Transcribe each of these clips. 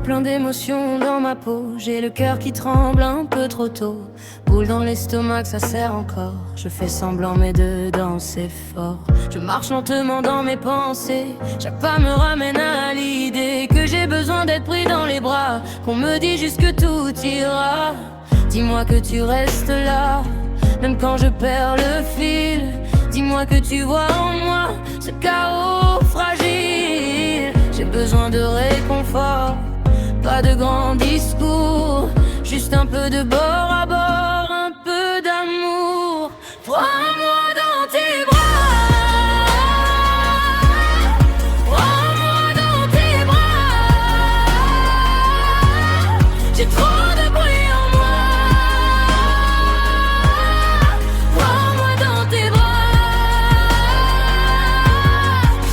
plein d'émotions dans ma peau. J'ai le cœur qui tremble un peu trop tôt. Boule dans l'estomac, ça serre encore. Je fais semblant mais dedans c'est fort. Je marche lentement dans mes pensées. Chaque pas me ramène à l'idée que j'ai besoin d'être pris dans les bras. Qu'on me dit juste que tout ira. Dis-moi que tu restes là, même quand je perds le fil. Dis-moi que tu vois en moi ce chaos fragile. J'ai besoin de réconfort, pas de grands discours, juste un peu de bord à bord, un peu d'amour. Prends-moi dans tes bras, prends-moi dans tes bras. J'ai trop de bruit en moi. Prends-moi dans tes bras.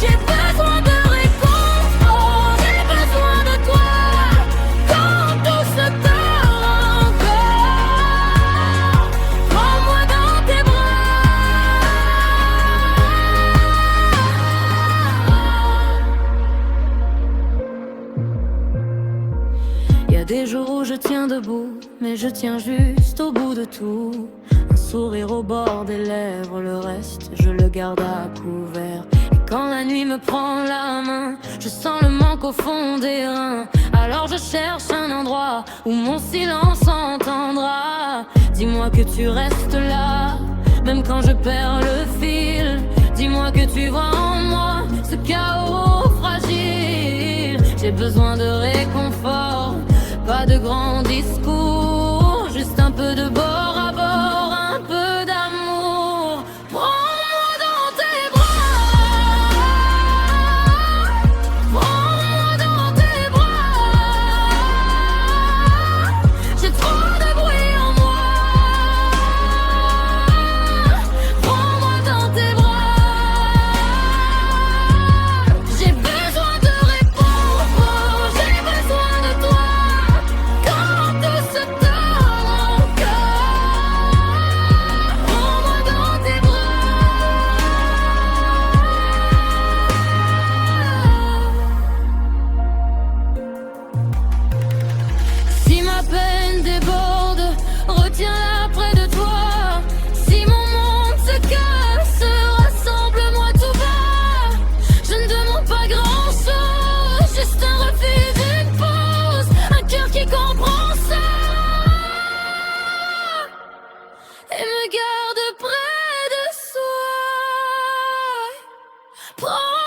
J'ai besoin de réconfort, j'ai besoin de toi. Quand tout se tord encore, prends-moi dans tes bras. Y a des jours où je tiens debout, mais je tiens juste au bout de tout. Un sourire au bord des lèvres, le reste je le garde à couvert. Et quand la nuit me prend la main, je sens le manque au fond des reins. Alors je cherche un endroit où mon silence entendra. Dis-moi que tu restes là, même quand je perds le fil. Dis-moi que tu vois en moi ce chaos fragile. J'ai besoin de réconfort, pas de grands discours, juste un peu de bord à bord, un peu d'amour. Prends-moi dans tes bras, prends-moi dans tes bras. J'ai trop de bruit en moi. Prends-moi dans tes bras. J'ai besoin de réconfort, j'ai besoin de toi. Quand tout se tord encore, prends-moi dans tes bras. Si ma peine déborde, retiens-la près de toi. Si mon monde se casse, rassemble-moi tout bas. Je ne demande pas grand-chose, juste un refuge, une pause, un cœur qui comprend ça et me garde près de soi. Prends